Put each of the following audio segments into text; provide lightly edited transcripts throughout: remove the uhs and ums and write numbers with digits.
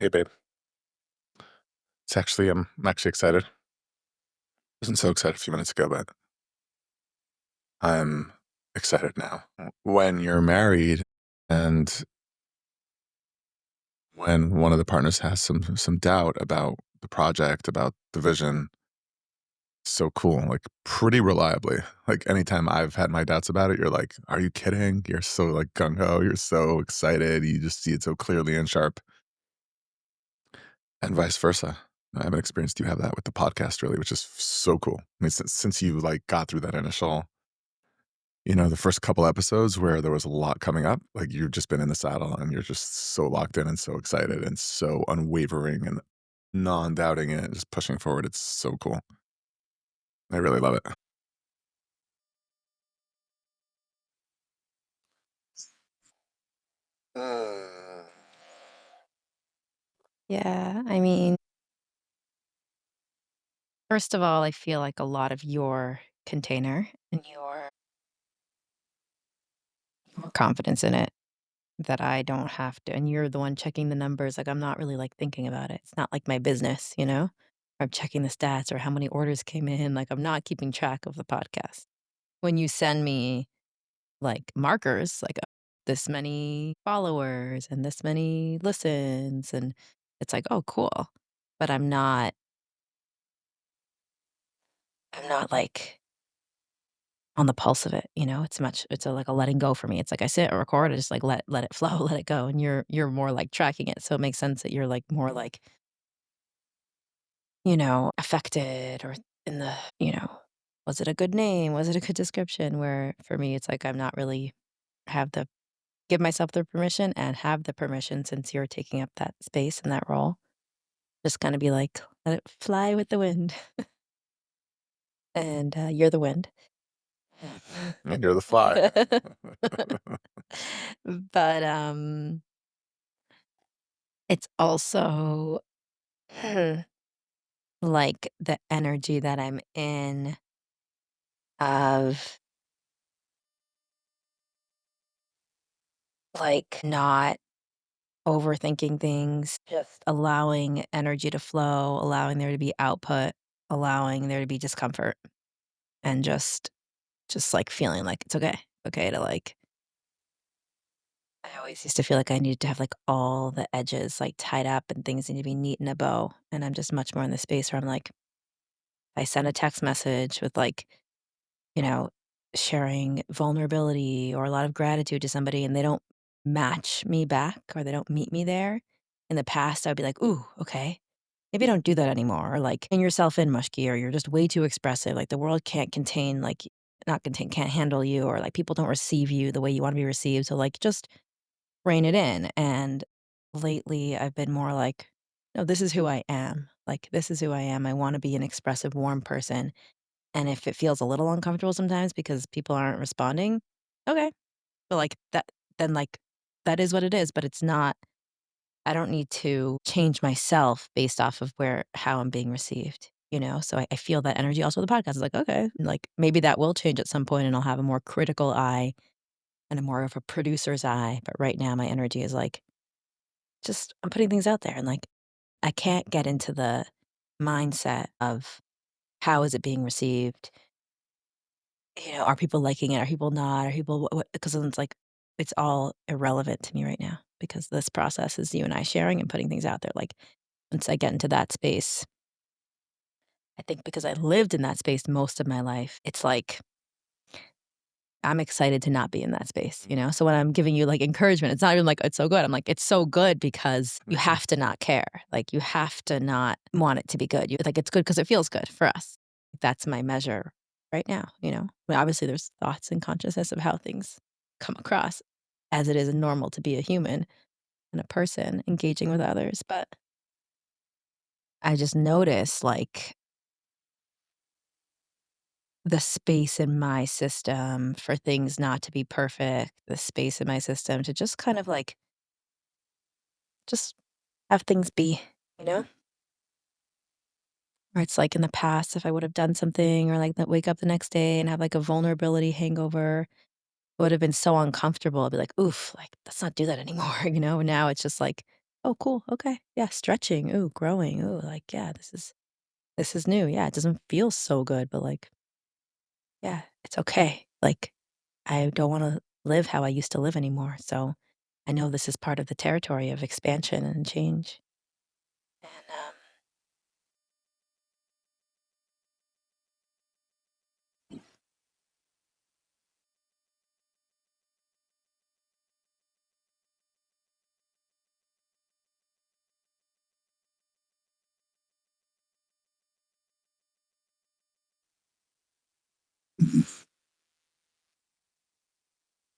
Hey, babe. I'm actually excited. Wasn't so excited a few minutes ago, but I'm excited now. When you're married and when one of the partners has some doubt about the project, about the vision, so cool. Like pretty reliably. Like anytime I've had my doubts about it, you're like, "Are you kidding?" You're so like gung ho. You're so excited. You just see it so clearly and sharp, and vice versa. I haven't experienced you have that with the podcast really, which is so cool. I mean, since you like got through that initial the first couple episodes where there was a lot coming up, like, you've just been in the saddle and you're just so locked in and so excited and so unwavering and non-doubting it, just pushing forward. It's so cool. I really love it. Mm. Yeah, I mean, first of all, I feel like a lot of your container and your confidence in it that I don't have to, and you're the one checking the numbers. Like, I'm not really like thinking about it. It's not like my business, you know? I'm checking the stats or how many orders came in. Like, I'm not keeping track of the podcast. When you send me like markers, like this many followers and this many listens, and it's like, oh, cool. But I'm not like on the pulse of it, you know? It's like a letting go for me. It's like I sit or record, I just like let it flow, let it go, and you're more like tracking it, so it makes sense that you're like more like, affected or in the, was it a good name? Was it a good description? Where for me, it's like I'm not really have the give myself the permission and have the permission since you're taking up that space and that role. Just kinda be like, let it fly with the wind, and, you're the wind. And you're the fly. But, it's also like the energy that I'm in of, like, not overthinking things, just allowing energy to flow, allowing there to be output, allowing there to be discomfort, and just, like, feeling like it's okay. Okay to, like I always used to feel like I needed to have, like, all the edges, like, tied up and things need to be neat in a bow, and I'm just much more in the space where I'm like, I send a text message with, like, you know, sharing vulnerability or a lot of gratitude to somebody and they don't match me back or they don't meet me there. In the past, I'd be like, ooh, okay, maybe don't do that anymore. Or like, in yourself in mushki, or you're just way too expressive. Like the world can't contain, like, not contain, can't handle you, or like people don't receive you the way you want to be received. So, like, just rein it in. And lately, I've been more like, no, this is who I am. Like, this is who I am. I want to be an expressive, warm person and if it feels a little uncomfortable sometimes because people aren't responding, okay. But, like, then, like, that is what it is, but it's not I don't need to change myself based off of how I'm being received, you know? So I feel that energy also with the podcast. It's like, okay, like, maybe that will change at some point and I'll have a more critical eye and a more of a producer's eye, but right now my energy is like, just I'm putting things out there and, like, I can't get into the mindset of how is it being received. Are people liking it? Are people not? Are people what? Because then it's like, it's all irrelevant to me right now because this process is you and I sharing and putting things out there. Like, once I get into that space, I think because I lived in that space most of my life, it's like I'm excited to not be in that space, you know? So when I'm giving you like encouragement, it's not even like it's so good. I'm like, it's so good because you Mhm. have to not care. Like you have to not want it to be good. You like it's good because it feels good for us. That's my measure right now, you know? But obviously there's thoughts and consciousness of how things come across as it is normal to be a human and a person engaging with others. But I just notice like the space in my system for things not to be perfect, the space in my system to just kind of like just have things be, you know? Or it's like in the past, if I would have done something or like that wake up the next day and have like a vulnerability hangover, it would have been so uncomfortable. I'd be like, oof, like let's not do that anymore, you know? And now it's just like, "Oh, cool, okay, yeah, stretching, ooh, growing, ooh, like, yeah, this is new, yeah, it doesn't feel so good, but, like, yeah, it's okay, like, I don't wanna live how I used to live anymore, so I know this is part of the territory of expansion and change." And,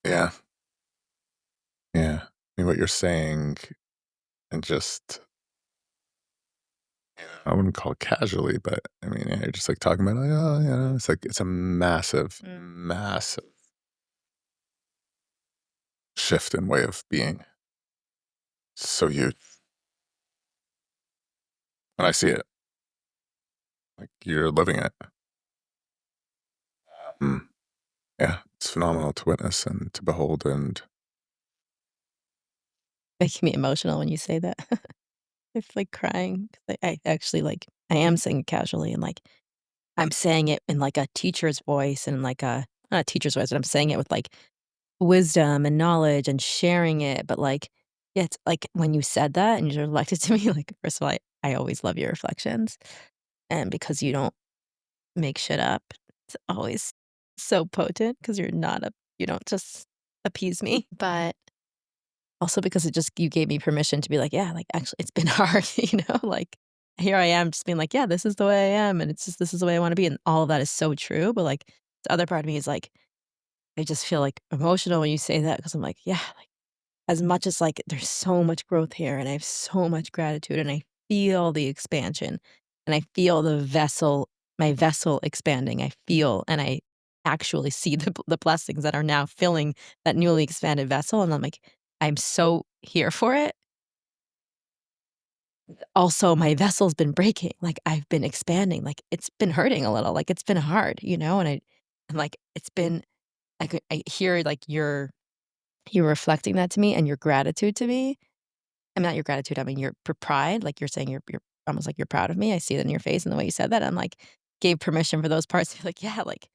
Yeah, yeah. I mean, what you're saying and just I wouldn't call it casually, but I mean, yeah, you're just like talking about, like, oh, it's like it's a massive, mm, massive shift in way of being. So huge. And I see it, like you're living it. Mm, yeah, it's phenomenal to witness and to behold. And making me emotional when you say that. It's like crying 'cause I actually, like I am saying it casually and, like, I'm saying it in, like, a teacher's voice and, like, a not a teacher's voice, but I'm saying it with, like, wisdom and knowledge and sharing it, but, like, yeah, it's like, when you said that and you reflected to me, like, first of all, I always love your reflections, and because you don't make shit up, it's always so potent because 'cause you're not a you don't just appease me, but also because it just you gave me permission to be like, "Yeah, like, actually, it's been hard," like, here I am just being like, "Yeah, this is the way I am, and it's just this is the way I wanna be," and all of that is so true, but, like, the other part of me is like, I just feel, like, emotional when you say that because 'cause I'm like, "Yeah, like, as much as, like, there's so much growth here, and I have so much gratitude, and I feel the expansion, and I feel my vessel expanding, I feel and I actually see the blessings that are now filling that newly expanded vessel, and I'm like, I'm so here for it. Also, my vessel's been breaking, like, I've been expanding, like, it's been hurting a little, like, it's been hard, and, like, it's been I hear, like, you're reflecting that to me and your gratitude to me. I mean, not your gratitude, I mean, your pride, like, you're saying you're almost like you're proud of me, I see it in your face and the way you said that, I'm like, gave permission for those parts to be like, "Yeah, like,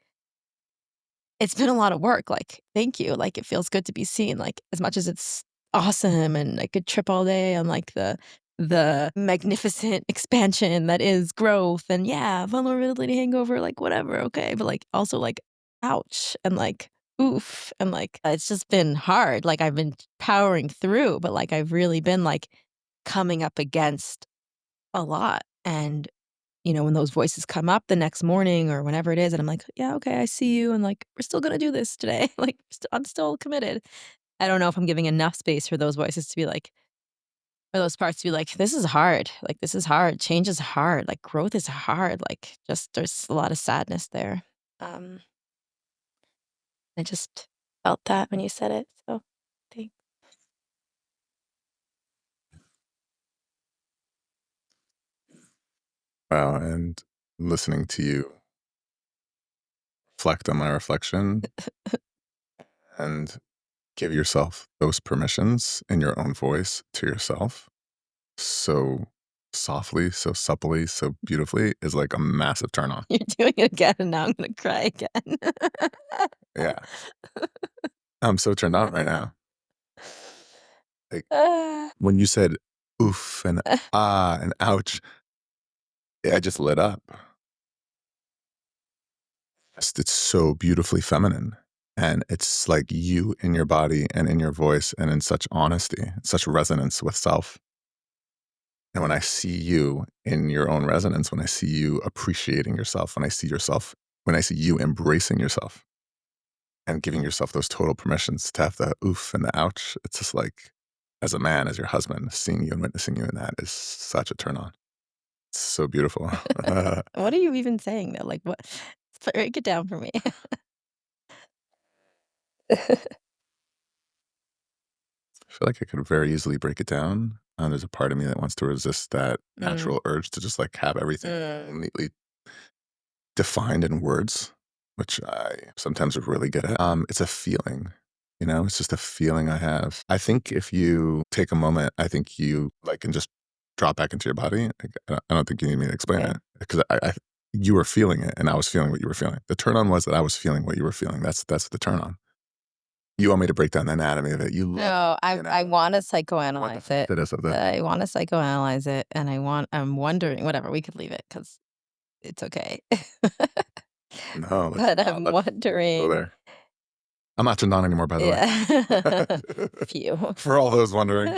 it's been a lot of work, like, thank you, like, it feels good to be seen, like, as much as it's awesome and I could trip all day on, like, the magnificent expansion that is growth and, yeah, vulnerability, hangover, like, whatever, okay, but, like, also, like, ouch, and, like, oof, and, like, it's just been hard, like, I've been powering through, but, like, I've really been, like, coming up against a lot, and when those voices come up the next morning or whenever it is, and I'm like, "Yeah, okay, I see you, and, like, we're still gonna do this today." Like, I'm still committed. I don't know if I'm giving enough space for those voices to be like for those parts to be like, "This is hard. Like, this is hard. Change is hard. Like, growth is hard." Like, just there's a lot of sadness there. Um, I just felt that when you said it, so thank wow, and listening to you reflect on my reflection and give yourself those permissions in your own voice to yourself so softly, so supplely, so beautifully is like a massive turn on. you're doing it again, and now I'm gonna cry again. Yeah. I'm so turned on right now. Like Ah. when you said oof and ah and ouch, I just lit up. It's so beautifully feminine. And it's like you in your body and in your voice and in such honesty, such resonance with self. And when I see you in your own resonance, when I see you appreciating yourself, when I see you embracing yourself and giving yourself those total permissions to have the oof and the ouch, it's just like, as a man, as your husband, seeing you and witnessing you in that is such a turn on. It's so beautiful. I What are you even saying, though? Like, what break it down for me. feel like I could very easily break it down. There's a part of me that wants to resist that Mm, natural urge to just like have everything mm. neatly defined in words, which I sometimes are really good at. It's a feeling. You know, it's just a feeling I have. I think if you take a moment, I think you like can just drop back into your body. Like, I don't think you need me to explain Okay. it because you were feeling it and I was feeling what you were feeling. The turn on was that I was feeling what you were feeling. That's the turn on. You want me to break down the anatomy of it. You love it, No, you I know. wanna You want the psychoanalyze it. fetidist of the I wanna psychoanalyze it, and I'm wondering whatever, we could leave it because it's okay. no, But I'm let's go wondering. there. I'm not turned on anymore, by the Yeah. way. Phew. For all those wondering.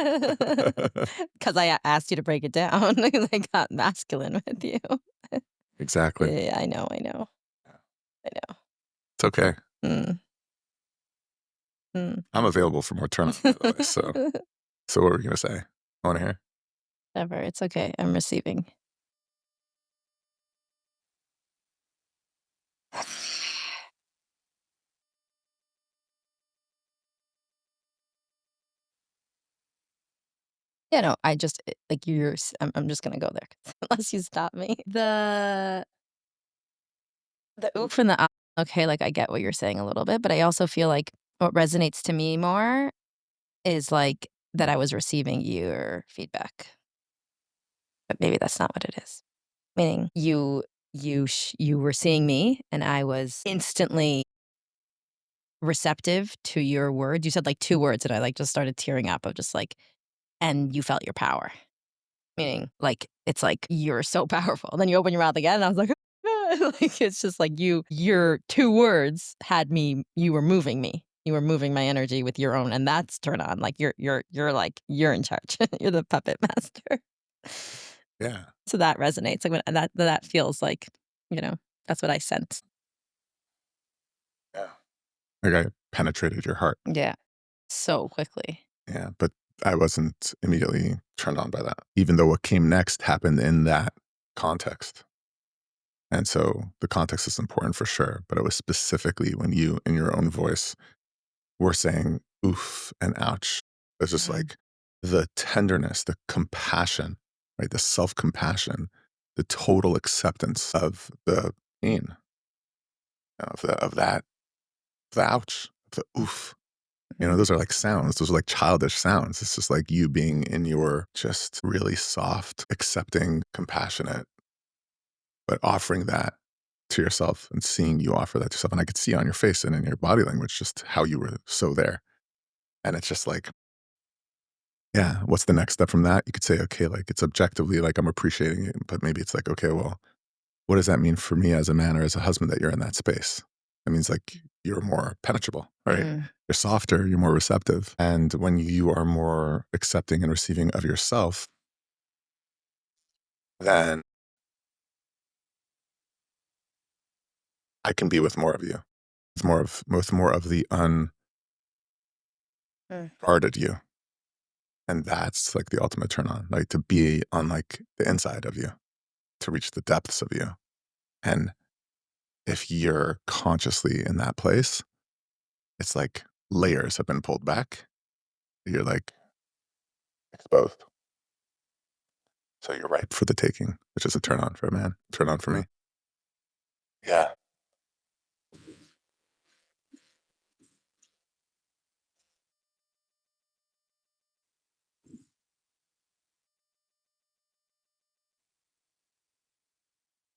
'Cause I asked you to break it down, and I got masculine with you. Exactly. Yeah, I know, I know. It's okay. Mm, mm. I'm available for more turn on, by the way. So what were we gonna say? I wanna hear. Never, it's okay, I'm receiving. Yeah, no, I just, like, I'm just gonna go there unless you stop me. The oof and the ah, okay, like, I get what you're saying a little bit, but I also feel like what resonates to me more is, like, that I was receiving your feedback, but maybe that's not what it is. Meaning you were seeing me, and I was instantly receptive to your words. You said, like, 2 words, and I, like, just started tearing up of just, like, "And you felt your power." Meaning, like, it's like, "You're so powerful." Then you open your mouth again, and I was like, like, it's just like your 2 words had me you were moving me. You were moving my energy with your own, and that's turn on. Like, you're like, you're in charge. You're the puppet master. Yeah. So that resonates, like, when that feels like, you know, that's what I sense. Yeah. Like I penetrated your heart. Yeah, so quickly. Yeah, but I wasn't immediately turned on by that, even though what came next happened in that context. And so the context is important for sure, but it was specifically when you, in your own voice, were saying oof and ouch. It's just Mhm, like the tenderness, the compassion, right? The self compassion, the total acceptance of the pain, of that, the ouch, the oof. You know, mhm, those are like sounds. Those are like childish sounds. It's just like you being in your just really soft, accepting, compassionate, but offering that to yourself and seeing you offer that to yourself. And I could see on your face and in your body language just how you were so there. And it's just like, yeah, what's the next step from that? You could say, okay, like it's objectively like I'm appreciating it, but maybe it's like, okay, well, what does that mean for me as a man or as a husband that you're in that space? It means like you're more penetrable, right? mm, You're softer, you're more receptive. And when you are more accepting and receiving of yourself, then I can be with more of you. With more of the mm. unguarded you. And that's like the ultimate turn on, like to be on like the inside of you, to reach the depths of you. And if you're consciously in that place, it's like layers have been pulled back. You're like exposed. So you're ripe for the taking, which is a turn on for a man, turn on for me. Yeah.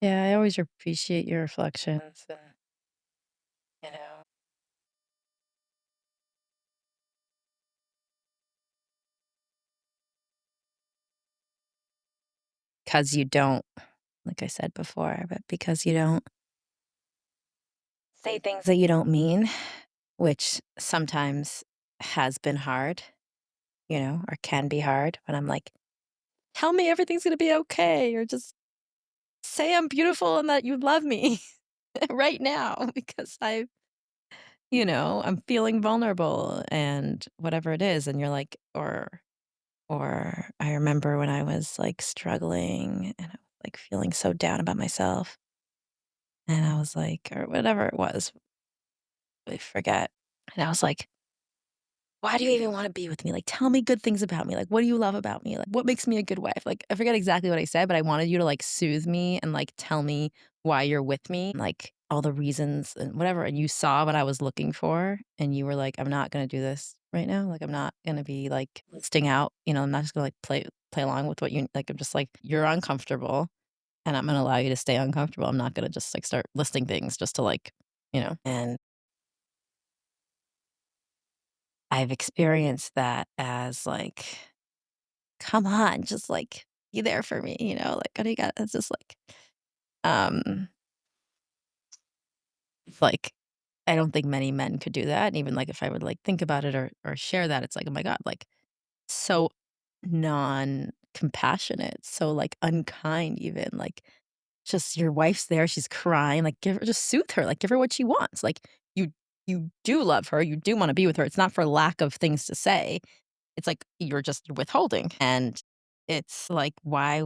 Yeah, I always appreciate your reflections and, you know, 'cause you don't, like I said before, but because you don't say things that you don't mean, which sometimes has been hard, or can be hard when I'm like, "Tell me everything's gonna be okay," or just say I'm beautiful and that you love me right now because I'm feeling vulnerable and whatever it is. And you're like, or I remember when I was like struggling and I was like feeling so down about myself. And I was like, or whatever it was, I forget. And I was like, why do you even want to be with me? Like, tell me good things about me. Like, what do you love about me? Like, what makes me a good wife? Like, I forget exactly what I said, but I wanted you to like soothe me and like tell me why you're with me. Like, all the reasons and whatever, and you saw what I was looking for, and you were like, "I'm not gonna do this right now, like, I'm not gonna be, like, listing out, I'm not just gonna, like, play along with what you like, I'm just like, you're uncomfortable, and I'm gonna allow you to stay uncomfortable. I'm not gonna just, like, start listing things just to, like," and I've experienced that as, like, "Come on, just, like, be there for me," like, "What do you got?" It's just um, like, I don't think many men could do that, and even, like, if I would, like, think about it or share that, it's like, "Oh my god," like, so non-compassionate, so, like, unkind even, like, just your wife's there, she's crying, like, give her just soothe her, like, give her what she wants, like, you do love her, you do wanna be with her, it's not for lack of things to say, it's like you're just withholding, and it's like, why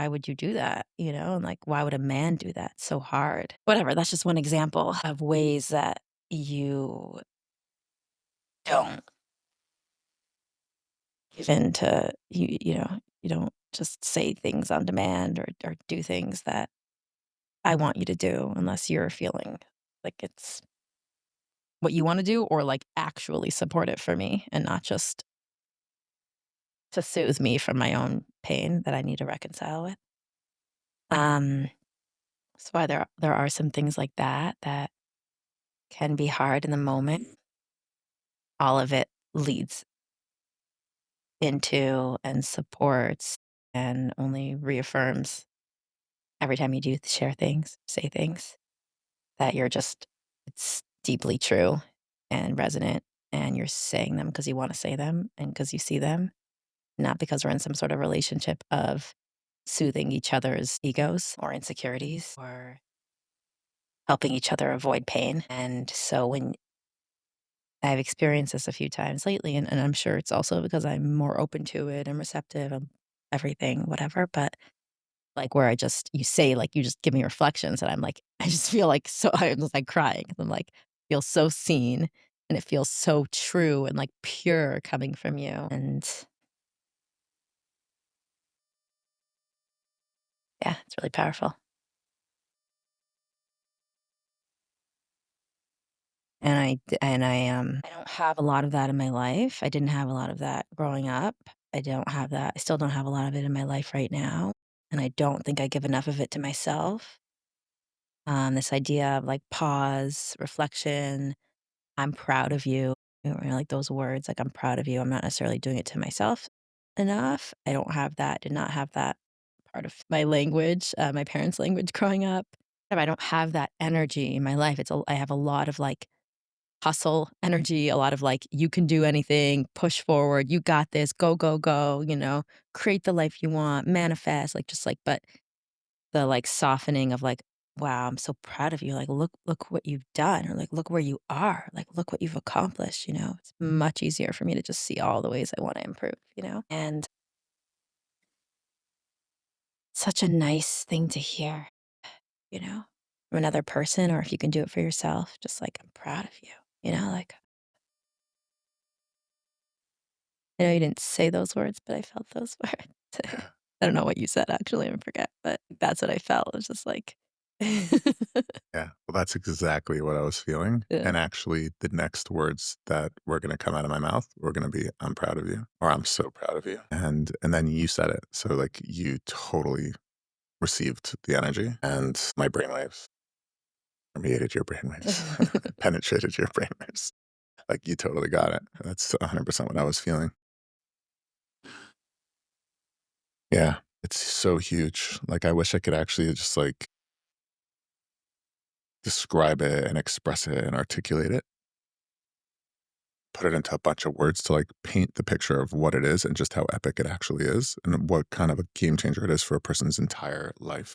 would you do that, and, like, why would a man do that? So hard. Whatever, that's just one example of ways that you don't give in to you don't just say things on demand or do things that I want you to do unless you're feeling like it's what you wanna do or, like, actually support it for me and not just to soothe me from my own pain that I need to reconcile with. Um, that's why there are some things like that that can be hard in the moment. All of it leads into and supports and only reaffirms every time you do share things, say things that it's deeply true and resonant, and you're saying them because you wanna say them and because you see them, not because we're in some sort of relationship of soothing each other's egos or insecurities or helping each other avoid pain. And so when I've experienced this a few times lately, and I'm sure it's also because I'm more open to it and receptive and everything, whatever, but like where you say, like, you just give me reflections and I'm like, I just feel like so I'm just like crying. I'm like, feel so seen and it feels so true and like pure coming from you. And yeah, it's really powerful. I don't have a lot of that in my life. I didn't have a lot of that growing up. I don't have that. I still don't have a lot of it in my life right now. And I don't think I give enough of it to myself. This idea of like pause, reflection, I'm proud of you. Like those words, like I'm proud of you. I'm not necessarily doing it to myself enough. I don't have that, did not have that part of my language, my parents' language growing up. I don't have that energy in my life. I have a lot of like hustle energy, a lot of like, you can do anything, push forward, you got this, go, go, go, create the life you want, manifest, like just like, but the like softening of like, wow, I'm so proud of you. Like, look what you've done, or like, look where you are. Like, look what you've accomplished. It's much easier for me to just see all the ways I want to improve, and such a nice thing to hear, you know, from another person, or if you can do it for yourself, just like, I'm proud of you, like, I know you didn't say those words, but I felt those words. Yeah. I don't know what you said actually, I forget, but that's what I felt. It was just like Yeah. Well, that's exactly what I was feeling. Yeah. And actually, the next words that were going to come out of my mouth were going to be, "I'm proud of you," or "I'm so proud of you." And then you said it. So like you totally received the energy, and my brainwaves permeated your brainwaves, penetrated your brainwaves. Like you totally got it. That's 100% what I was feeling. Yeah. It's so huge. Like I wish I could actually just like describe it and express it and articulate it, put it into a bunch of words to like paint the picture of what it is and just how epic it actually is and what kind of a game changer it is for a person's entire life.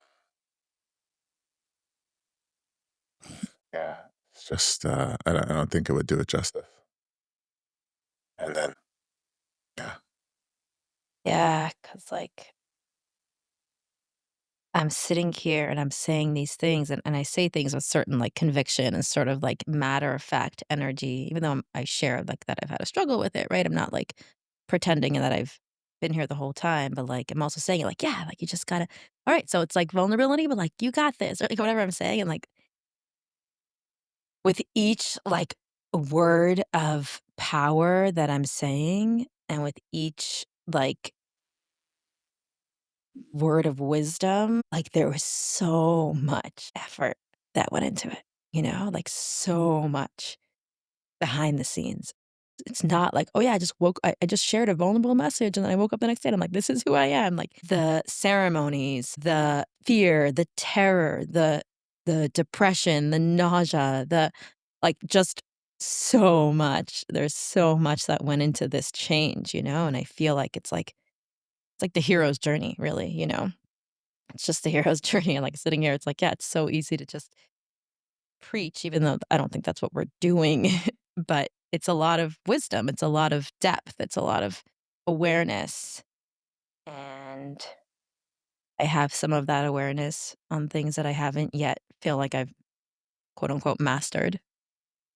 Yeah. It's just, I don't think it would do it justice. And then, yeah, Yeah, because like, I'm sitting here and I'm saying these things, and I say things with certain, like, conviction and sort of, like, matter of fact energy, even though I share, like, that I've had a struggle with it, right? I'm not, like, pretending that I've been here the whole time, but, like, I'm also saying it like, "Yeah, like, you just gotta alright, so it's, like, vulnerability, but, like, you got this," or, like, whatever I'm saying, and, like, with each, like, word of power that I'm saying, and with each, like, word of wisdom, like, there was so much effort that went into it, like, so much behind the scenes. It's not like, "Oh, yeah, I just shared a vulnerable message, and then I woke up the next day, and I'm like, 'This is who I am.'" Like, the ceremonies, the fear, the terror, the depression, the nausea, just so much. There's so much that went into this change, and I feel like it's like the hero's journey, really. It's just the hero's journey, and, like, sitting here, it's like, yeah, it's so easy to just preach, even though I don't think that's what we're doing, but it's a lot of wisdom, it's a lot of depth, it's a lot of awareness, and I have some of that awareness on things that I haven't yet feel like I've, quote, unquote, "mastered,"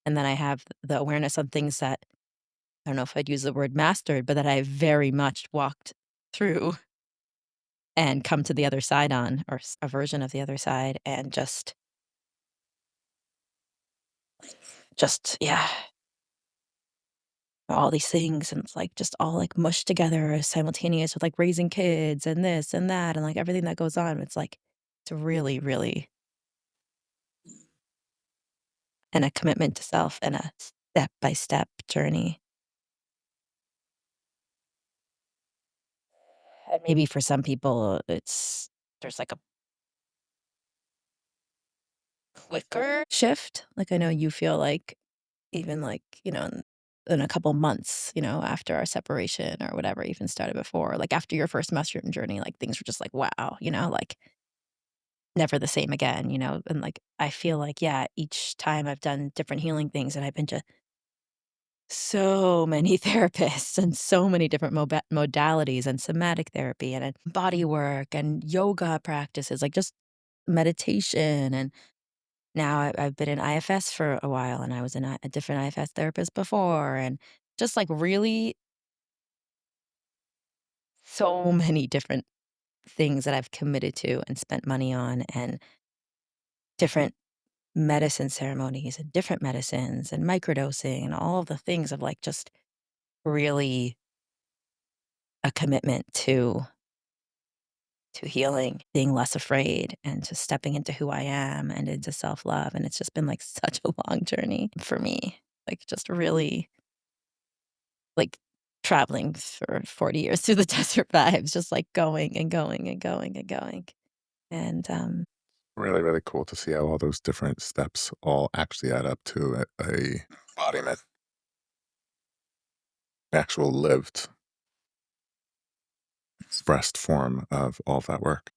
and then I have the awareness on things that I don't know if I'd use the word mastered, but that I very much walked through and come to the other side on, or a version of the other side, and yeah, all these things, and it's, like, just all, like, mushed together simultaneous with, like, raising kids and this and that and, like, everything that goes on. It's, like, it's really, really and a commitment to self and a step-by-step journey. And maybe for some people, there's, like, a quicker shift. Like, I know you feel like even, like, in a couple months, after our separation or whatever even started before, like, after your first mushroom journey, like, things were just like, wow, like never the same again, and, like, I feel like, yeah, each time I've done different healing things and I've been to so many therapists and so many different modalities and somatic therapy and body work and yoga practices, like, just meditation, and now I've been in IFS for a while, and I was in a different IFS therapist before, and just, like, really so many different things that I've committed to and spent money on, and different medicine ceremonies and different medicines and microdosing and all of the things of, like, just really a commitment to healing, being less afraid, and to stepping into who I am and into self-love, and it's just been, like, such a long journey for me, like, just really, like, traveling for 40 years through the desert vibes, just, like, going and going and going and going, and, Really, really cool to see how all those different steps all actually add up to a embodiment, actual lived, expressed form of all of that work.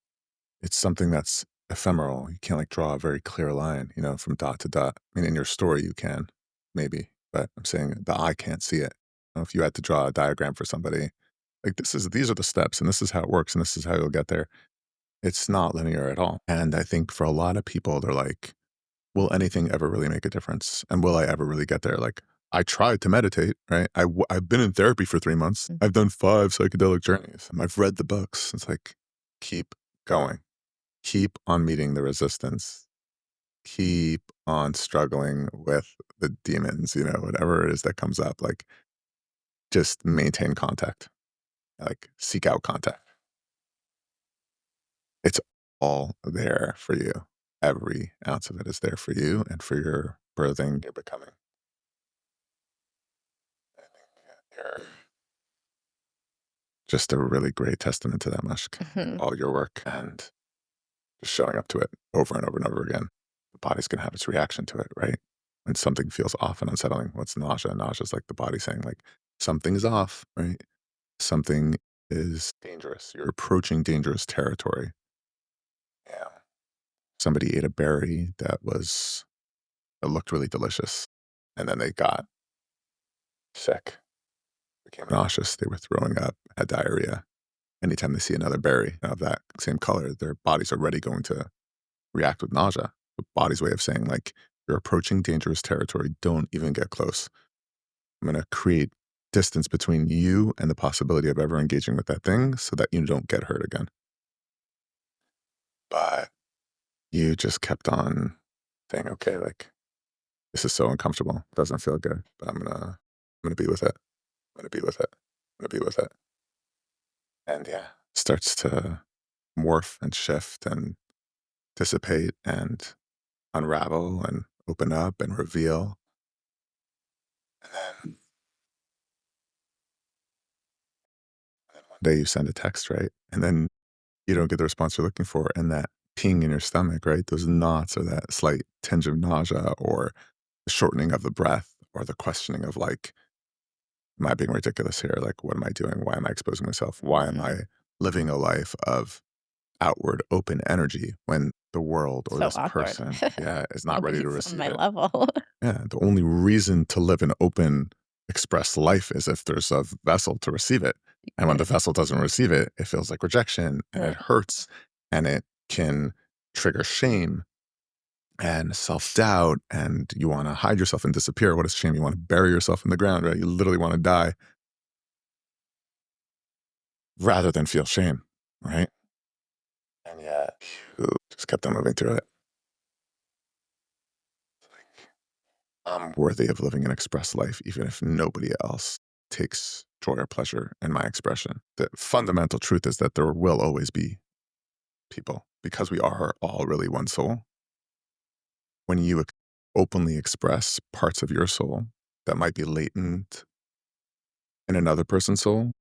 It's something that's ephemeral. You can't like draw a very clear line, from dot to dot. I mean, in your story, you can, maybe, but I'm saying the eye can't see it. If you had to draw a diagram for somebody, like these are the steps, and this is how it works, and this is how you'll get there. It's not linear at all. And I think for a lot of people, they're like, will anything ever really make a difference? And will I ever really get there? Like, I tried to meditate, right? I've been in therapy for 3 months. mm, I've done 5 psychedelic journeys. I've read the books. It's like, keep going, keep on meeting the resistance, keep on struggling with the demons, whatever it is that comes up. Like, just maintain contact, like, seek out contact. It's all there for you. Every ounce of it is there for you and for your birthing, your becoming. You're just a really great testament to that, Mushk. mhm, All your work and just showing up to it over and over and over again. The body's gonna have its reaction to it, right? When something feels off and unsettling, what's nausea? Nausea is like the body saying, like, something's off, right? Something is dangerous. You're approaching dangerous territory. Yeah. Somebody ate a berry that looked really delicious, and then they got sick, became nauseous, they were throwing up, had diarrhea. Anytime they see another berry of that same color, their body's already going to react with nausea. The body's way of saying, like, you're approaching dangerous territory. Don't even get close. I'm going to create distance between you and the possibility of ever engaging with that thing so that you don't get hurt again. But you just kept on saying, okay, like, This is so uncomfortable. Doesn't feel good, but I'm gonna be with it. I'm gonna be with it. I'm gonna be with it. And yeah, starts to morph and shift and dissipate and unravel and open up and reveal. And then one day you send a text, right? And then you don't get the response you're looking for. And that ping in your stomach, right? Those knots or that slight tinge of nausea or the shortening of the breath or the questioning of like, am I being ridiculous here? Like, what am I doing? Why am I exposing myself? Why am Mhm. I living a life of outward open energy when the world or So this awkward. person, yeah, is not ready to Nobody's on receive my it? level. Yeah, the only reason to live an open, expressed life is if there's a vessel to receive it. And when Yeah. the vessel doesn't receive it, it feels like rejection and it Ugh. hurts and it can trigger shame and self doubt. And you want to hide yourself and disappear. What is shame? You want to bury yourself in the ground, right? You literally want to die rather than feel shame, right? And yet, you just kept on moving through it. I'm worthy of living an express life, even if nobody else takes joy or pleasure in my expression. The fundamental truth is that there will always be people because we are all really one soul. When you openly express parts of your soul that might be latent in another person's soul,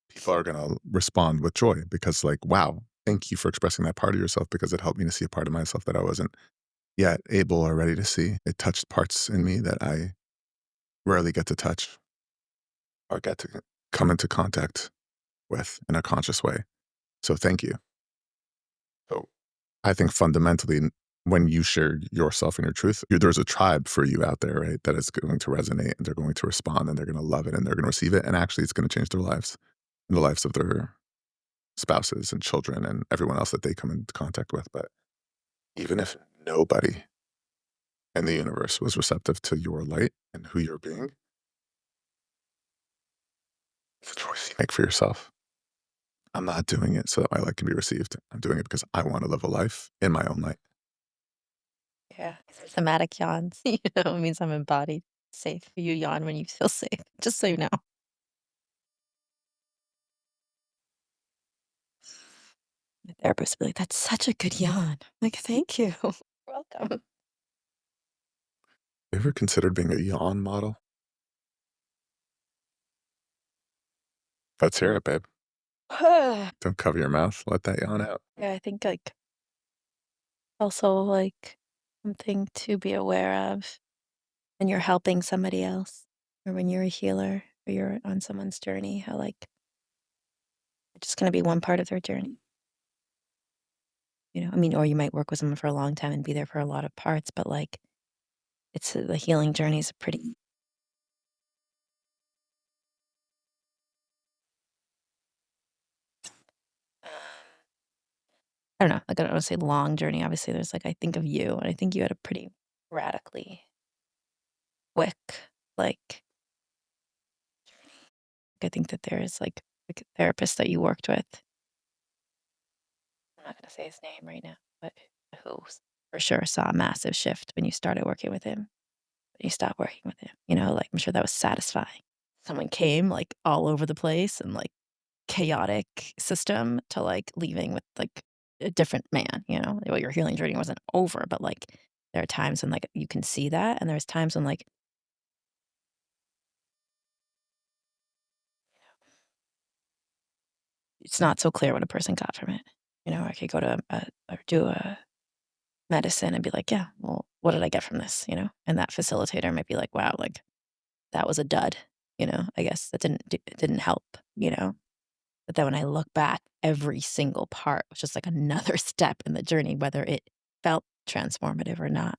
people are going to respond with joy because, like, wow, thank you for expressing that part of yourself because it helped me to see a part of myself that I wasn't yet able or ready to see. It touched parts in me that I rarely get to touch or get to come into contact with in a conscious way. So thank you. So I think fundamentally, when you share yourself and your truth, there's a tribe for you out there, right? That is going to resonate and they're going to respond and they're going to love it and they're going to receive it. And actually, it's going to change their lives and the lives of their spouses and children and everyone else that they come into contact with. But even if nobody in the universe was receptive to your light and who you're being, it's a choice you make for yourself. I'm not doing it so that my light can be received. I'm doing it because I want to live a life in my own light. Yeah. Somatic yawns, it means I'm embodied, safe. You yawn when you feel safe, just so you know. My therapist will be like, "That's such a good yawn." Like, "Thank you." You're welcome. You ever considered being a yawn model? Let's hear it, babe. Don't cover your mouth. Let that yawn out. Yeah, I think, like, also, like, something to be aware of when you're helping somebody else or when you're a healer or you're on someone's journey, how, like, it's just gonna be one part of their journey, I mean, or you might work with someone for a long time and be there for a lot of parts, but, like, the healing journey is a pretty I don't know, like, I don't wanna say long journey, obviously, there's, like I think of you, and I think you had a pretty radically quick, like I think that there is, like, a therapist that you worked with, I'm not gonna say his name right now, but who for sure saw a massive shift when you started working with him, when you stopped working with him, like, I'm sure that was satisfying. Someone came, like, all over the place and, like, chaotic system to, like, leaving with, like, a different man, Well, your healing journey wasn't over, but, like, there are times when, like, you can see that, and there's times when, like, it's not so clear what a person got from it. I could go to or do a medicine and be like, "Yeah, well, what did I get from this?" And that facilitator might be like, "Wow, like, that was a dud," I guess that it didn't help, But then when I look back, every single part was just like another step in the journey, whether it felt transformative or not.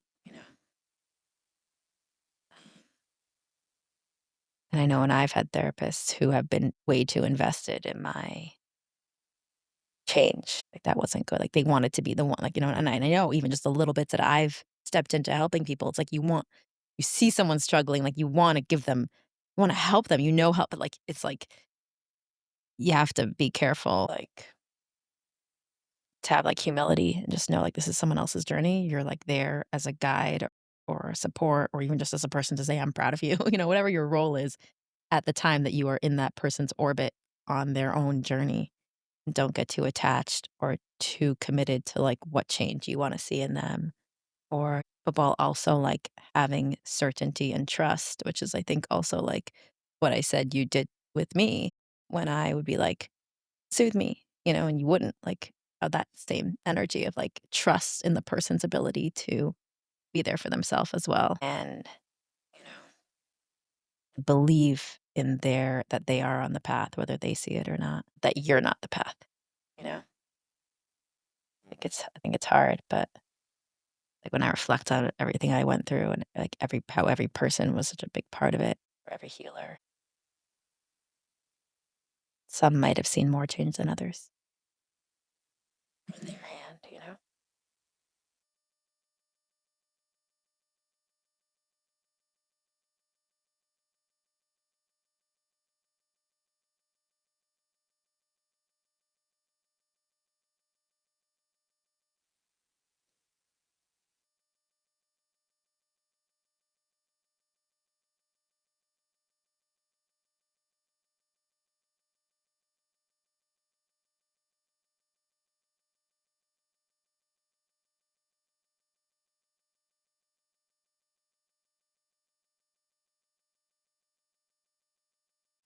And I know when I've had therapists who have been way too invested in my change, like, that wasn't good, like, they wanted to be the one, like, and I know even just the little bits that I've stepped into helping people, it's like you see someone struggling, like, you wanna give them you wanna help them, help, but, like, it's like, you have to be careful, like, to have, like, humility and just know, like, this is someone else's journey, you're, like, there as a guide or support or even just as a person to say, "I'm proud of you," whatever your role is at the time that you are in that person's orbit on their own journey. Don't get too attached or too committed to, like, what change you wanna see in them, or but while also, like, having certainty and trust, which is, I think, also, like, what I said you did with me when I would be like, "Soothe me," and you wouldn't, like, have that same energy of, like, trust in the person's ability to be there for themselves as well, and, you know, believe in their that they are on the path, whether they see it or not, that you're not the path, you know? I think it's hard, but, like, when I reflect on everything I went through and, like, every person was such a big part of it, or every healer, some might have seen more change than others on their hand.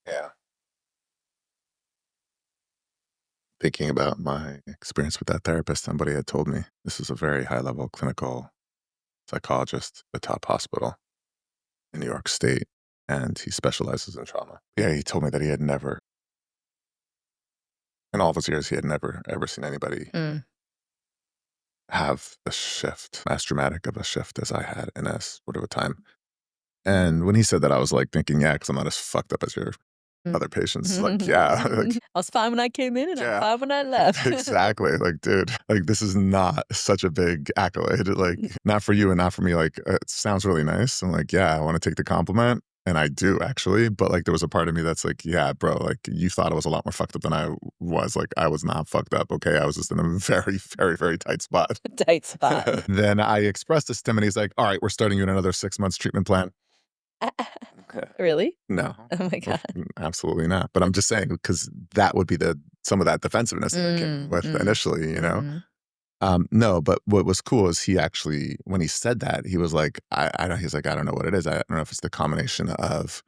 Yeah. Thinking about my experience with that therapist, somebody had told me this is a very high level clinical psychologist, at the top hospital in New York State, and he specializes in trauma. Yeah, he told me that he had never, in all of his years, he had never ever seen anybody Mm. have a shift as dramatic of a shift as I had in as sort of a time. And when he said that, I was like thinking, yeah, because I'm not as fucked up as your Mm. other patients. Like, yeah, like, I was fine when I came in, and I'm yeah. fine when I left. Exactly. Like, dude, like this is not such a big accolade. Like, not for you and not for me. Like, it sounds really nice. I'm like, yeah, I want to take the compliment. And I do actually. But like, there was a part of me that's like, yeah, bro, like you thought I was a lot more fucked up than I was. Like, I was not fucked up. Okay. I was just in a very, very, very tight spot. Tight spot. Then I expressed this to him and he's like, all right, we're starting you in another 6 months treatment plan. Okay. Really? No, Oh my god. absolutely not. But I'm just saying because that would be the some of that defensiveness that I came in Mm, with mm, initially, you know? mhm. No, but what was cool is he actually, when he said that, he was like, I don't, he's like, I don't know what it is. I don't know if it's the combination of,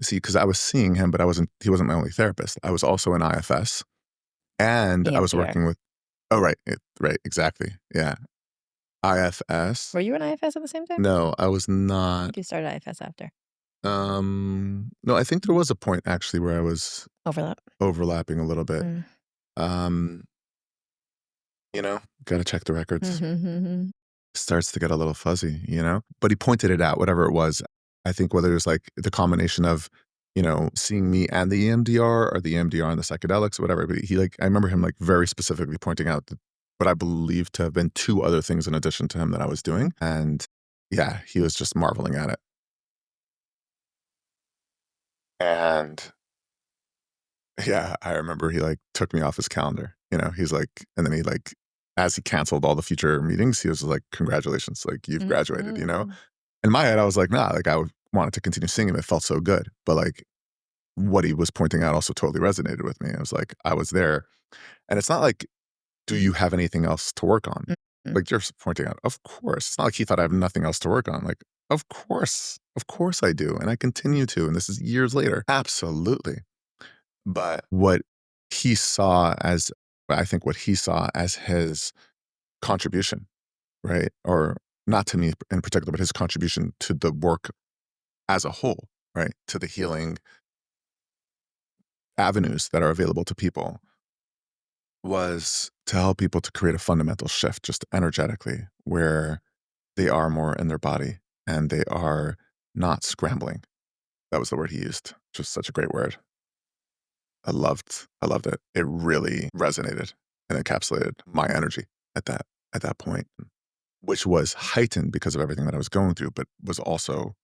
see, because I was seeing him, but he wasn't my only therapist. I was also in IFS and I was EMDR. working with, oh, right, right, exactly. Yeah. IFS. Were you in IFS at the same time? No, I was I not. think you started IFS after. No, I think there was a point actually where I was Overlap. overlapping a little bit. Mm. Um, got to check the records. Starts to get a little fuzzy, you know? But he pointed it out, whatever it was. I think whether it was like the combination of, seeing me and the EMDR or the EMDR and the psychedelics, whatever. But he like, I remember him like very specifically pointing out that what I believe to have been two other things in addition to him that I was doing. And yeah, he was just marveling at it. And yeah, I remember he like took me off his calendar. He's like, and then he like, as he canceled all the future meetings, he was like, "Congratulations, like you've graduated." Mhm. In my head, I was like, nah, like wanted to continue singing. It felt so good. But like what he was pointing out also totally resonated with me. I was like, I was there. And it's not like, do you have anything else to work on? Mhm. Like you're pointing out, of course. It's not like he thought I have nothing else to work on. Like, of course I do. And I continue to. And this is years later. Absolutely. But I think what he saw as his contribution, right? Or not to me in particular, but his contribution to the work as a whole, right? To the healing avenues that are available to people was to help people to create a fundamental shift just energetically where they are more in their body and they are not scrambling. That was the word he used. Just such a great word. I loved it. It really resonated and encapsulated my energy at that point, which was heightened because of everything that I was going through, but was also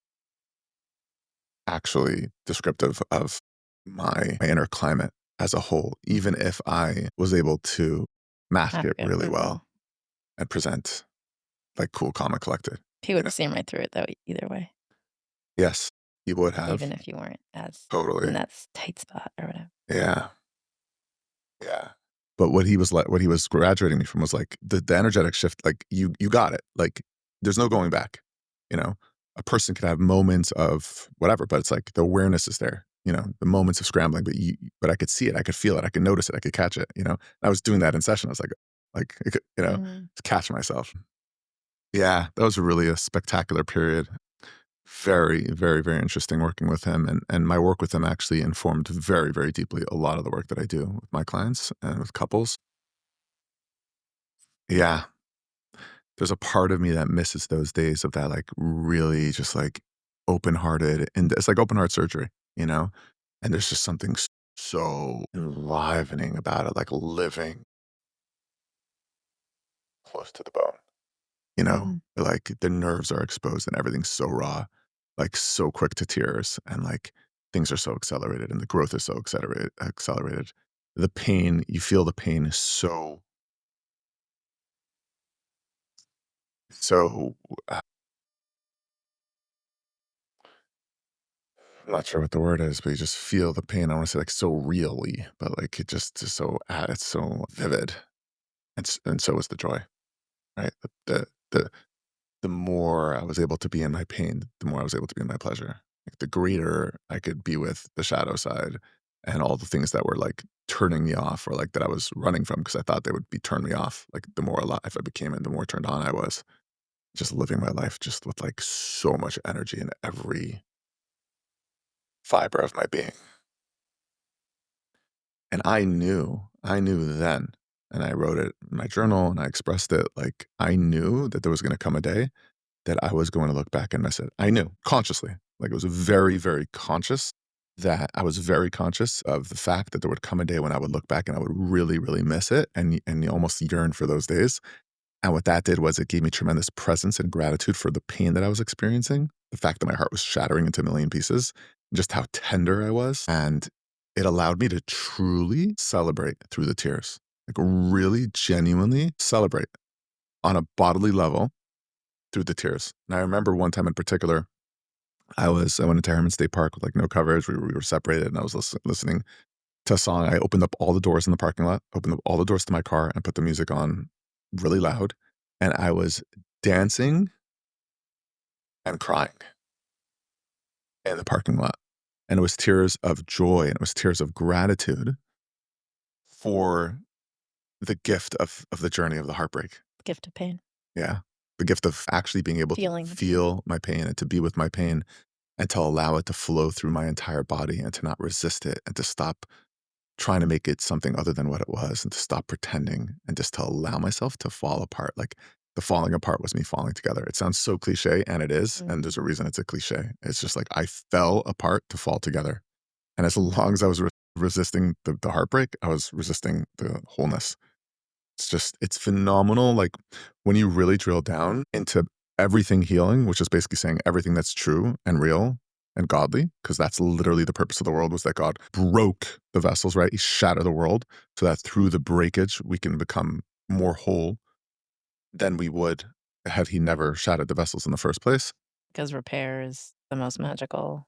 actually descriptive of my inner climate as a whole, even if I was able to mask Mask it it. really Mhm. well and present like cool, calm, and collected. He you would know? have seen right through it though, either way, Yes, he would have. even if you weren't as in Totally. that tight spot or whatever. Yeah. Yeah. But what he was like what he was graduating me from was like the energetic shift, like you got it. Like there's no going back. You know? A person could have moments of whatever, but it's like the awareness is there, the moments of scrambling, but I could see it, I could feel it, I could notice it, I could catch it. I was doing that in session. I was like, Mhm. to catch myself. Yeah, that was really a spectacular period. Very, very, very interesting working with him, and my work with him actually informed very, very deeply a lot of the work that I do with my clients and with couples. Yeah, there's a part of me that misses those days of that, like, really just, like, open-hearted, and it's like open heart surgery, you know? And there's just something so enlivening about it, like living close to the bone. Mm. Like, the nerves are exposed and everything's so raw, like, so quick to tears, and, like, things are so accelerated, and the growth is so accelerated. The pain you feel the pain is so, I'm not sure what the word is, but you just feel the pain. I wanna say, like, so really, but, like, it just is so it's so vivid, and so is the joy, right? The more I was able to be in my pain, the more I was able to be in my pleasure. Like, the greater I could be with the shadow side and all the things that were, like, turning me off or, like, that I was running from because I thought they would be turn me off. Like, the more alive I became and the more turned on I was, just living my life just with, like, so much energy in every fiber of my being. And I knew then, and I wrote it in my journal and I expressed it, like, I knew that there was gonna come a day that I was going to look back and miss it. I knew consciously, like it was very, very conscious that I was very conscious of the fact that there would come a day when I would look back and I would really, really miss it and almost yearn for those days. And what that did was it gave me tremendous presence and gratitude for the pain that I was experiencing, the fact that my heart was shattering into a million pieces, just how tender I was. And it allowed me to truly celebrate through the tears, like really genuinely celebrate on a bodily level through the tears. And I remember one time in particular, I went into Harriman State Park with like no coverage. We were separated, and I was listening to a song. I opened up all the doors in the parking lot, opened up all the doors to my car, and put the music on really loud. And I was dancing and crying in the parking lot. And it was tears of joy and it was tears of gratitude for the gift of the journey of the heartbreak. Gift of pain, Yeah. The gift of actually being able to feeling the pain. feel my pain and to be with my pain and to allow it to flow through my entire body and to not resist it and to stop trying to make it something other than what it was and to stop pretending and just to allow myself to fall apart. Like the falling apart was me falling together. It sounds so cliche and it is. And Mhm. there's a reason it's a cliche. It's just like I fell apart to fall together. And as long as I was resisting the heartbreak, I was resisting the wholeness. It's phenomenal, like, when you really drill down into everything healing, which is basically saying everything that's true and real and godly, because that's literally the purpose of the world was that God broke the vessels, right? He shattered the world so that through the breakage, we can become more whole than we would had he never shattered the vessels in the first place. Because repair is the most magical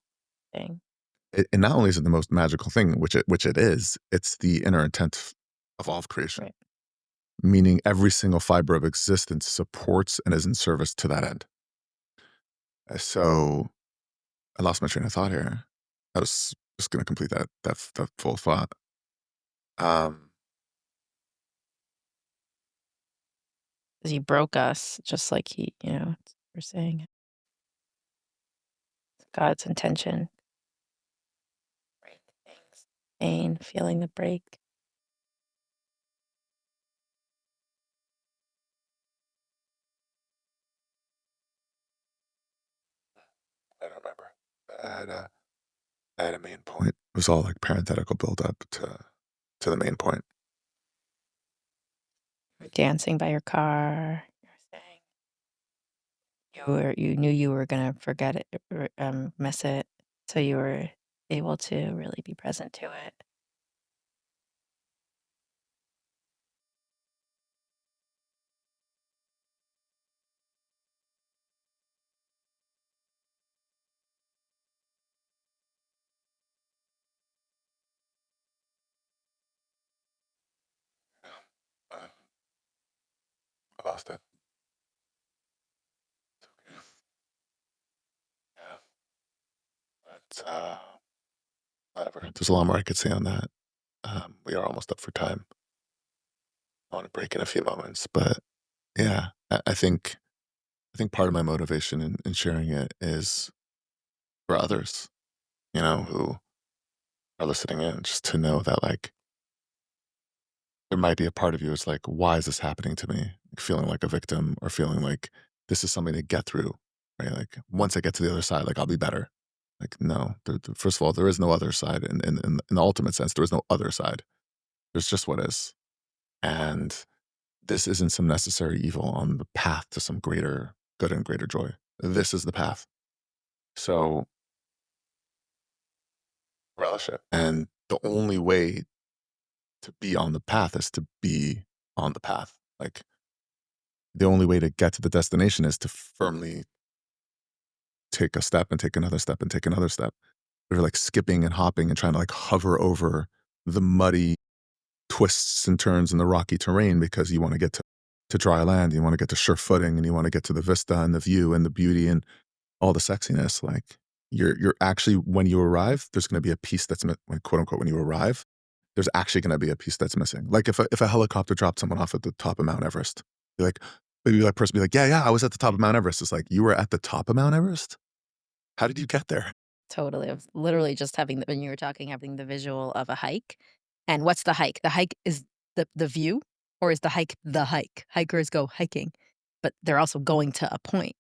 thing. And not only is it the most magical thing, which it is, it's the inner intent of all of creation, Right. meaning every single fiber of existence supports and is in service to that end. So I lost my train of thought here. I was just gonna complete that full thought. Um, 'Cause he broke us just like we're saying God's intention. Break things. Pain, feeling the break. I don't remember. I had a main point. It was all like parenthetical build up to the main point. Dancing by your car. You're saying you knew you were gonna forget it or, miss it, so you were able to really be present to it. exhausted. Yeah, but whatever. There's a lot more I could say on that. We are almost up for time. I want to break in a few moments, but yeah, I think part of my motivation in sharing it is for others, who are listening in, just to know that like there might be a part of you is like, why is this happening to me? Like, feeling like a victim or feeling like this is something to get through, right? Like once I get to the other side, like I'll be better. Like no, first of all, there is no other side. In the ultimate sense, there is no other side. There's just what is, and this isn't some necessary evil on the path to some greater good and greater joy. This is the path. So relish it. And the only way to be on the path is to be on the path. Like the only way to get to the destination is to firmly take a step and take another step and take another step. You're like skipping and hopping and trying to like hover over the muddy twists and turns in the rocky terrain because you want to get to dry land, you want to get to sure footing, and you want to get to the vista and the view and the beauty and all the sexiness. Like you're actually when you arrive, there's going to be a piece that's like, quote unquote when you arrive, there's actually going to be a piece that's missing. Like if a helicopter dropped someone off at the top of Mount Everest, be like maybe that person be like, yeah, I was at the top of Mount Everest. It's like you were at the top of Mount Everest. How did you get there? Totally. I was literally just having the when you were talking, having the visual of a hike. And what's the hike? The hike is the view, or is the hike the hike? Hikers go hiking, but they're also going to a point.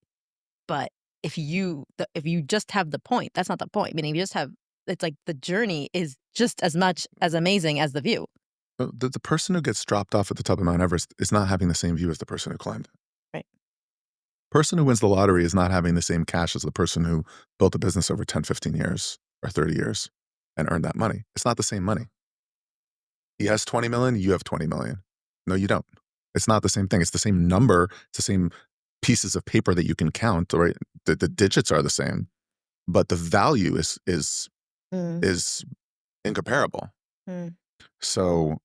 But if you just have the point, that's not the point. Meaning you just have it's like the journey is just as much as amazing as the view. The person who gets dropped off at the top of Mount Everest is not having the same view as the person who climbed. Right. Person who wins the lottery is not having the same cash as the person who built a business over 10, 15 years or 30 years and earned that money. It's not the same money. He has 20 million, you have 20 million. No, you don't. It's not the same thing. It's the same number, it's the same pieces of paper that you can count, right? The digits are the same, but the value Mm, is incomparable. mm, So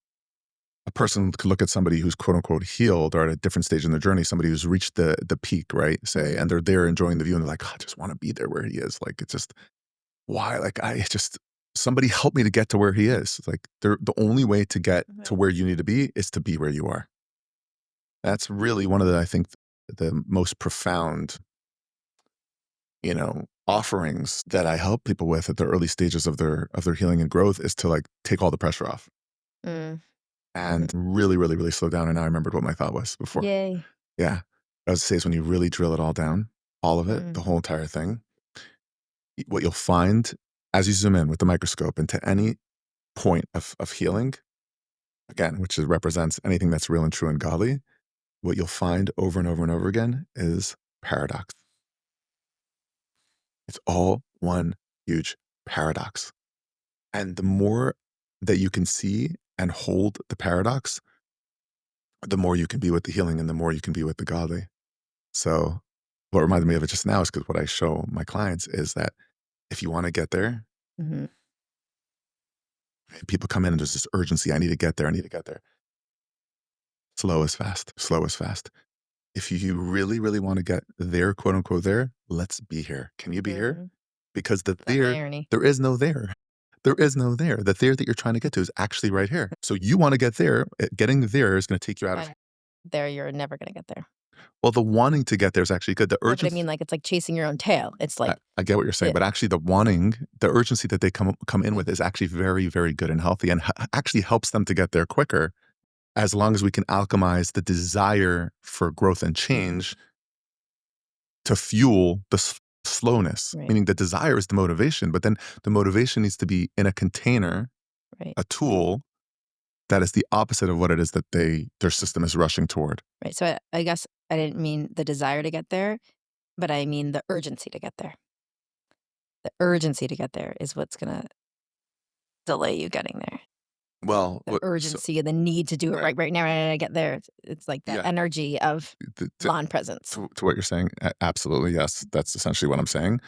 a person could look at somebody who's quote unquote healed or at a different stage in their journey, somebody who's reached the peak, right? Say, mhm, and they're there enjoying the view and they're like, "Oh, I just want to be there where he is. Like, it's just why? Like, I just somebody help me to get to where he is. It's like the only way to get to right. where you need to be is to be where you are. That's really one of the, I think, the most profound, offerings that I help people with at the early stages of their healing and growth is to like take all the pressure off Mm, and really, really, really slow down. And now I remembered what my thought was before. yay. Yeah. I would say is when you really drill it all down, all of it, the Mm, whole entire thing, what you'll find as you zoom in with the microscope into any point of healing, again, which represents anything that's real and true and godly, what you'll find over and over and over again is paradox. It's all one huge paradox. And the more that you can see and hold the paradox, the more you can be with the healing and the more you can be with the godly. So, what reminded me of it just now is because what I show my clients is that if you want to get there, mhm, people come in and there's this urgency. I need to get there. I need to get there. Slow is fast. Slow is fast. If you really, really want to get there, quote unquote, there, let's be here. Can you be here? mhm. Because The irony. there is no there. There is no there. The there that you're trying to get to is actually right here. So you want to get there. Getting there is going to take you out of, And there, you're never gonna get there. well, the wanting to get there is actually good. The No, but I urgency, mean, like, it's like chasing your own tail. It's like I get what you're saying, it but actually the urgency that they come in with is actually very, very good and healthy and actually helps them to get there quicker as long as we can alchemize the desire for growth and mhm, change to fuel the slowness, right, meaning the desire is the motivation, but then the motivation needs to be in a container, right, a tool that is the opposite of what it is that their system is rushing toward. right. So I guess I didn't mean the desire to get there, but I mean the urgency to get there. The urgency to get there is what's gonna delay you getting there. Well, The so urgency and the need to do it right, right now, and I get there. It's like that yeah, energy of to, to, non-presence. to what you're saying, absolutely, yes, that's essentially what I'm saying.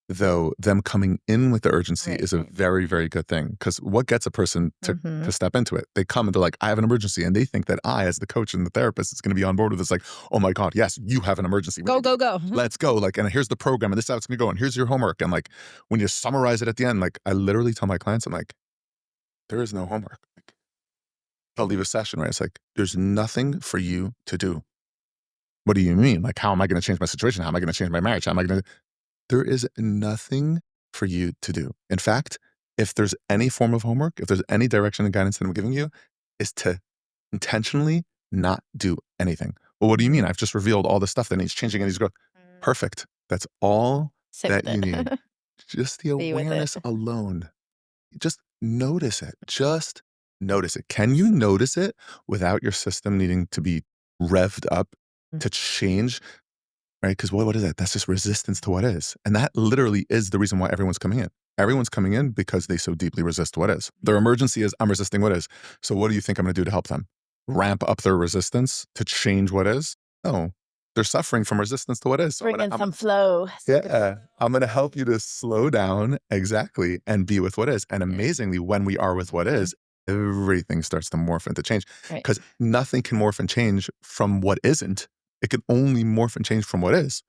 though, them coming in with the urgency Right, is a right. very, very good thing. Because what gets a person to Mhm. step into it? They come and they're like, "I have an emergency," and they think that I, as the coach and the therapist, is gonna be on board with this, like, "Oh my god, yes, you have an emergency. We Go, need to go, go. Mhm. let's go, like, and here's the program, and this is how it's gonna go, and here's your homework," and, like, when you summarize it at the end, like, I literally tell my clients, I'm like, "There is no homework." Like, I'll leave a session where it's like, "There's nothing for you to do." "What do you mean? Like, how am I gonna change my situation? How am I gonna change my marriage? How am I gonna" There is nothing for you to do. In fact, if there's any form of homework, if there's any direction and guidance that I'm giving you, is to intentionally not do anything. "Well, what do you mean? I've just revealed all this stuff that needs changing and needs growth." Mm. Perfect. That's all Sit that with you need. it. Just the Be with it. awareness alone. Just notice it. Just notice it. Can you notice it without your system needing to be revved up Mm. to change? Right? Because what is it? That's just resistance to what is. And that literally is the reason why everyone's coming in. Everyone's coming in because they so deeply resist what is. Their emergency is, I'm resisting what is. So what do you think I'm going to do to help them? Ramp up their resistance to change what is? No, they're suffering from resistance to what is. So Bring in some flow. yeah, I'm going to help you to slow down exactly and be with what is. And Yeah. amazingly, when we are with what Mhm. is, everything starts to morph into change Right, because nothing can morph and change from what isn't. It can only morph and change from what is.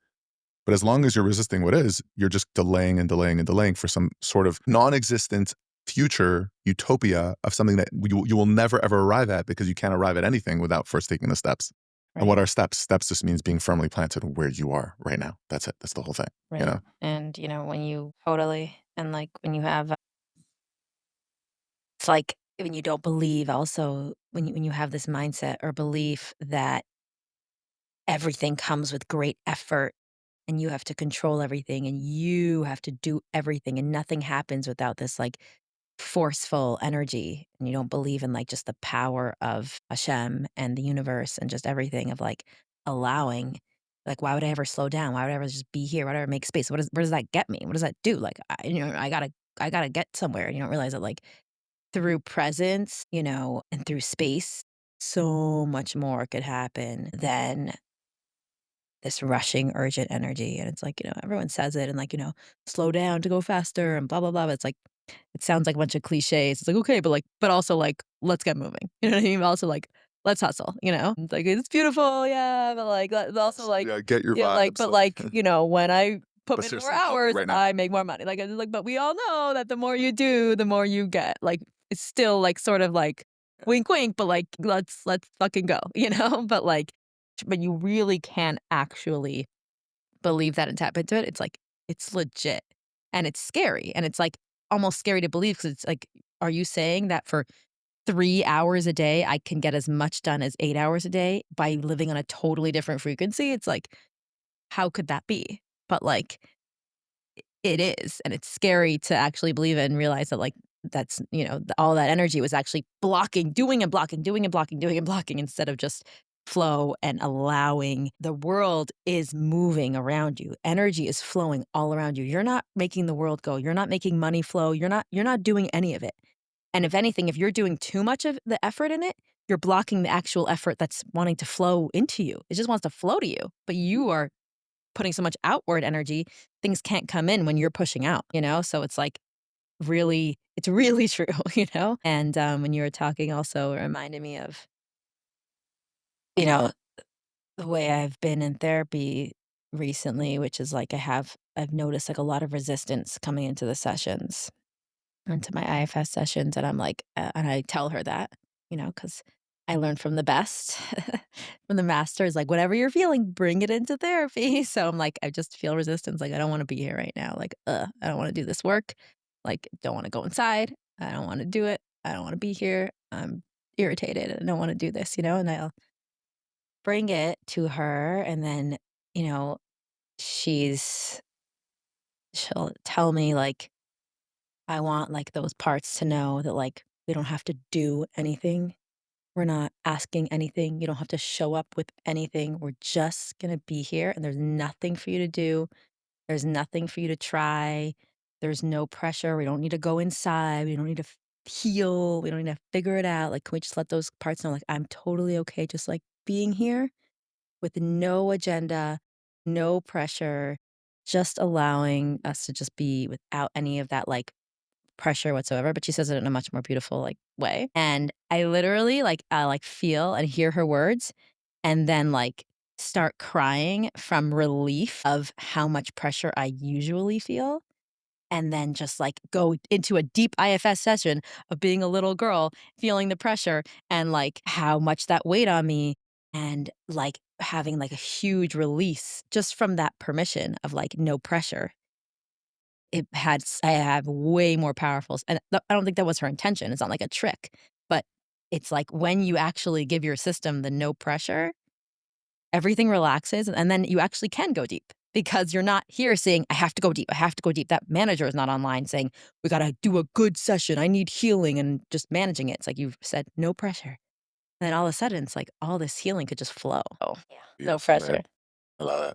But as long as you're resisting what is, you're just delaying and delaying and delaying for some sort of non-existent future utopia of something that you will never ever arrive at because you can't arrive at anything without first taking the steps. And right, what are steps? Steps just means being firmly planted where you are right now. That's it. That's the whole thing. You right. know? And, when you totally and, like, when you have it's like when you don't believe also when you have this mindset or belief that everything comes with great effort and you have to control everything and you have to do everything and nothing happens without this like forceful energy and you don't believe in like just the power of Hashem and the universe and just everything of like allowing like why would I ever slow down? Why would I ever just be here? Why would I ever make space? Where does that get me? What does that do? Like I gotta get somewhere. You don't realize that like through presence, and through space, so much more could happen than this rushing, urgent energy. And it's like, everyone says it and like, slow down to go faster and blah, blah, blah. But it's like, it sounds like a bunch of cliches. It's like, okay, but also like, let's get moving. You know what I mean? But also like, let's hustle, It's like, it's beautiful. Yeah. But like, but also like, Yeah, get your yeah, like, vibes. but like, when I put But in more seriously, help me hours, right now. I make more money. Like, like, but we all know that the more you do, the more you get. Like, it's still like sort of like wink, wink, but like, let's fucking go, But like, but you really can actually believe that and tap into it. It's like, it's legit and it's scary and it's like almost scary to believe because it's like, are you saying that for 3 hours a day, I can get as much done as 8 hours a day by living on a totally different frequency? It's like, how could that be? But like, it is, and it's scary to actually believe it and realize that, like, that's, all that energy was actually blocking, doing and blocking, doing and blocking, doing and blocking instead of just flow and allowing the world is moving around you. Energy is flowing all around you. You're not making the world go. You're not making money flow. You're not doing any of it. And if anything, if you're doing too much of the effort in it, you're blocking the actual effort that's wanting to flow into you. It just wants to flow to you, but you are putting so much outward energy, things can't come in when you're pushing out, So it's like it's really true, And when you were talking also it reminded me of, you know, the way I've been in therapy recently, which is like I've noticed like a lot of resistance coming into the sessions. Into my IFS sessions, and I'm like, and I tell her that, because I learned from the best, from the masters, like, whatever you're feeling, bring it into therapy. So I'm like, I just feel resistance. Like, I don't want to be here right now. Like, I don't want to do this work. Like, don't want to go inside. I don't want to do it. I don't want to be here. I'm irritated. I don't want to do this, and I'll bring it to her. And then, you know, she's, she'll tell me, like, I want, like, those parts to know that, like, we don't have to do anything. We're not asking anything. You don't have to show up with anything. We're just gonna be here, and there's nothing for you to do. There's nothing for you to try. There's no pressure. We don't need to go inside. We don't need to heal. We don't need to figure it out. Like, can we just let those parts know, like, I'm totally okay just, like, being here with no agenda, no pressure. just allowing us to just be without any of that, like, pressure whatsoever, but she says it in a much more beautiful, like, way, and I literally, like, feel and hear her words and then, like, start crying from relief of how much pressure I usually feel, and then just, like, go into a deep IFS session of being a little girl, feeling the pressure and, like, how much that weighed on me and, like, having, like, a huge release just from that permission of, like, no pressure. I have way more powerful and I don't think that was her intention, it's not like a trick, but it's like when you actually give your system the no pressure, everything relaxes, and then you actually can go deep because you're not here saying, "I have to go deep, I have to go deep." That manager is not online saying, "We gotta do a good session, I need healing," and just managing it. It's like you've said, "No pressure." And then all of a sudden, it's like all this healing could just flow. Oh, yeah, no Beautiful, man. pressure. I love that.